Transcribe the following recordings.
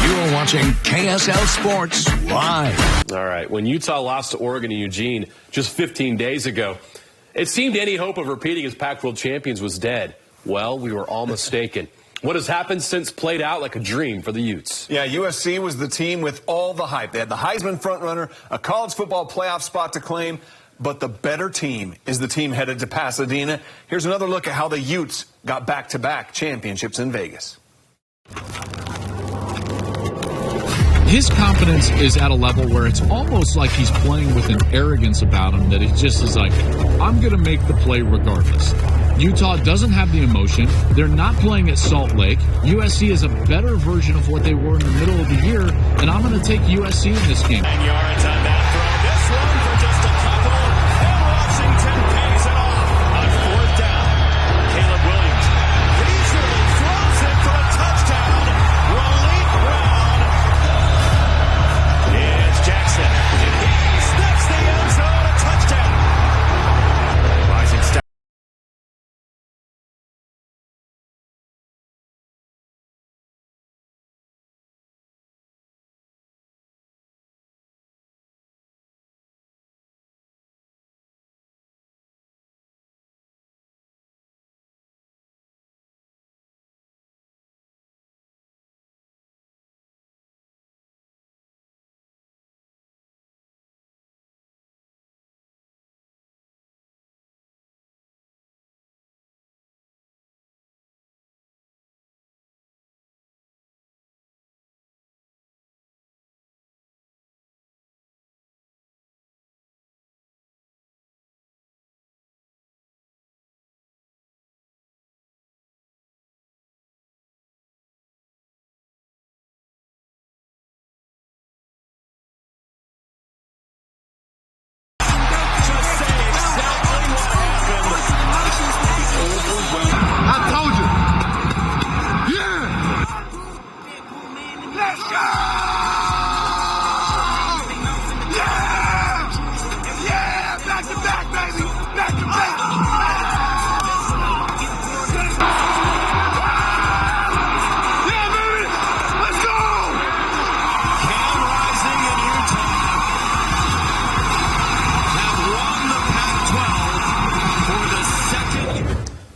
You're watching KSL Sports Live. All right. When Utah lost to Oregon and Eugene just 15 days ago, it seemed any hope of repeating as Pac-12 champions was dead. Well, we were all mistaken. What has happened since played out like a dream for the Utes. Yeah, USC was the team with all the hype. They had the Heisman frontrunner, a college football playoff spot to claim, but the better team is the team headed to Pasadena. Here's another look at how the Utes got back-to-back championships in Vegas. His confidence is at a level where it's almost like he's playing with an arrogance about him that he just is like, I'm going to make the play regardless. Utah doesn't have the emotion. They're not playing at Salt Lake. USC is a better version of what they were in the middle of the year, and I'm going to take USC in this game. 9 yards on that throw. This one for just a couple, and Washington pays it off on 4th down. Caleb Williams leisurely throws it for a touchdown. Raleigh Brown. It's Jackson. He sniffs the end zone. A touchdown. Rising star.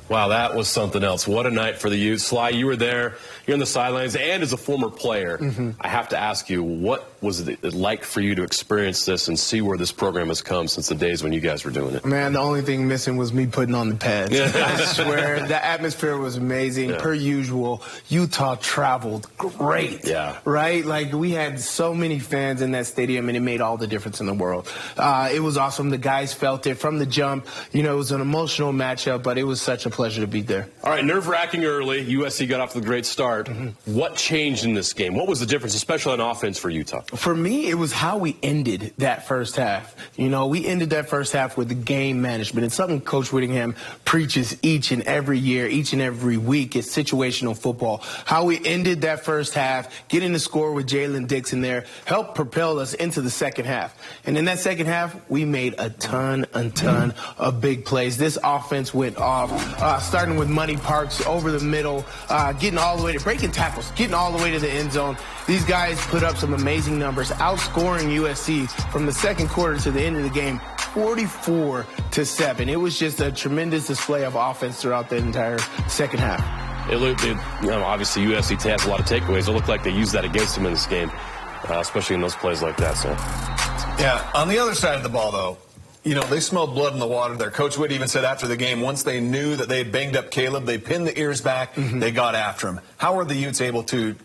Wow, that was something else. What a night for the Utes. Sly, you were there. You're on the sidelines, and as a former player, I have to ask you, what was it like for you to experience this and see where this program has come since the days when you guys were doing it? Man, the only thing missing was me putting on the pads. I swear, the atmosphere was amazing. Per usual, Utah traveled great. Yeah. Right? Like, we had so many fans in that stadium, and it made all the difference in the world. It was awesome. The guys felt it from the jump. You know, it was an emotional matchup, but it was such a pleasure to be there. All right, nerve-wracking early. USC got off to a great start. What changed in this game? What was the difference, especially on offense for Utah? For me, it was how we ended that first half. You know, we ended that first half with the game management. It's something Coach Whittingham preaches each and every year, each and every week. It's situational football. How we ended that first half, getting the score with Jalen Dixon there, helped propel us into the second half. And in that second half, we made a ton of big plays. This offense went off, starting with Money Parks over the middle, getting all the way to breaking tackles, getting all the way to the end zone. These guys put up some amazing numbers, outscoring USC from the second quarter to the end of the game, 44-7. It was just a tremendous display of offense throughout the entire second half. Obviously, USC has a lot of takeaways. It looked like they used that against them in this game, especially in those plays like that. So, yeah, on the other side of the ball, though, you know, they smelled blood in the water there. Coach Witt even said after the game, once they knew that they had banged up Caleb, they pinned the ears back, they got after him. How were the Utes able to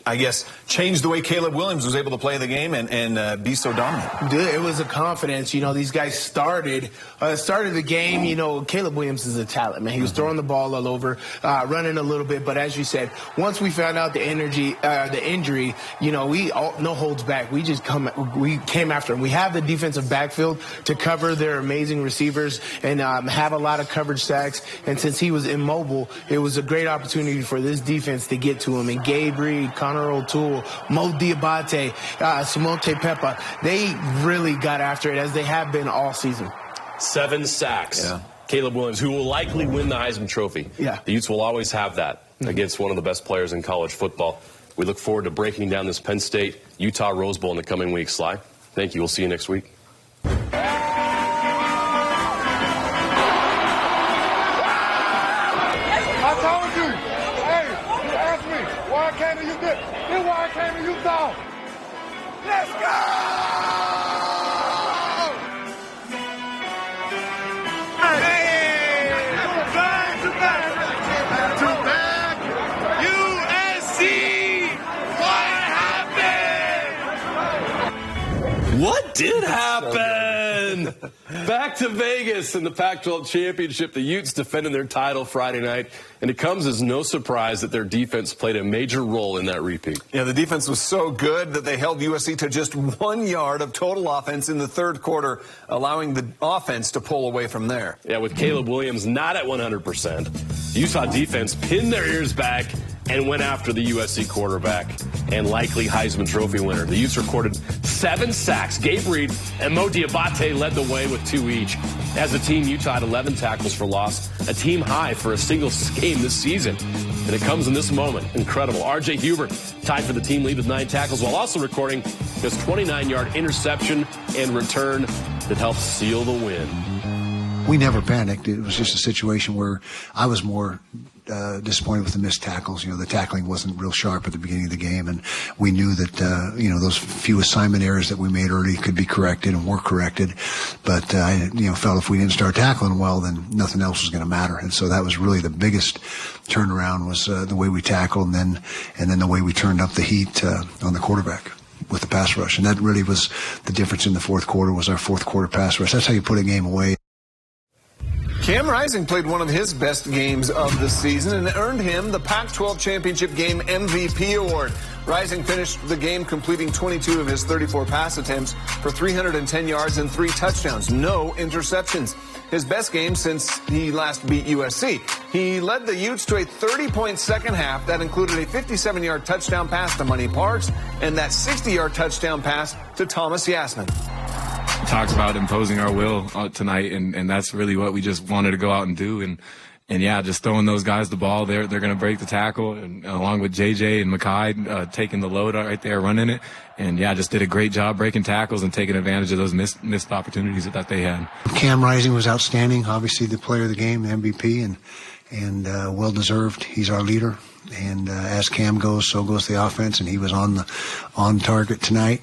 I guess, changed the way Caleb Williams was able to play the game and be so dominant. It was a confidence. You know, these guys started the game. You know, Caleb Williams is a talent, man. He was throwing the ball all over, running a little bit. But as you said, once we found out the injury, you know, no holds back. We came after him. We have the defensive backfield to cover their amazing receivers and have a lot of coverage sacks. And since he was immobile, it was a great opportunity for this defense to get to him. And Gabe Reed, Connor O'Toole, Mo Diabate, Simonte Peppa, they really got after it as they have been all season. 7 sacks. Yeah. Caleb Williams, who will likely win the Heisman Trophy. Yeah. The Utes will always have that against one of the best players in college football. We look forward to breaking down this Penn State-Utah Rose Bowl in the coming weeks. Sly, thank you. We'll see you next week. I told you. Hey, you asked me why I came to Utah. Here's why I came to Utah. Let's go! What did happen? Back to Vegas in the Pac-12 Championship. The Utes defended their title Friday night, and it comes as no surprise that their defense played a major role in that repeat. Yeah, the defense was so good that they held USC to just 1 yard of total offense in the third quarter, allowing the offense to pull away from there. Yeah, with Caleb Williams not at 100%, the Utah defense pinned their ears back and went after the USC quarterback and likely Heisman Trophy winner. The Utes recorded 7 sacks. Gabe Reed and Mo Diabate led the way with 2 each. As a team, Utah had 11 tackles for loss, a team high for a single game this season. And it comes in this moment. Incredible. R.J. Hubert tied for the team lead with 9 tackles while also recording his 29-yard interception and return that helped seal the win. We never panicked. It was just a situation where I was more disappointed with the missed tackles. You know, the tackling wasn't real sharp at the beginning of the game, and we knew that, those few assignment errors that we made early could be corrected and were corrected. But I, felt if we didn't start tackling well, then nothing else was going to matter. And so that was really the biggest turnaround was the way we tackled and then the way we turned up the heat on the quarterback with the pass rush. And that really was the difference in the fourth quarter was our fourth quarter pass rush. That's how you put a game away. Cam Rising played one of his best games of the season and earned him the Pac-12 Championship Game MVP award. Rising finished the game completing 22 of his 34 pass attempts for 310 yards and 3 touchdowns. No interceptions. His best game since he last beat USC. He led the Utes to a 30-point second half that included a 57-yard touchdown pass to Money Parks and that 60-yard touchdown pass to Thomas Yasmin. Talked about imposing our will tonight, and that's really what we just wanted to go out and do. And yeah, just throwing those guys the ball. They're going to break the tackle, and along with JJ and Makai taking the load right there, running it. And yeah, just did a great job breaking tackles and taking advantage of those missed opportunities that they had. Cam Rising was outstanding. Obviously, the player of the game, the MVP, and well deserved. He's our leader, and as Cam goes, so goes the offense, and he was on target tonight.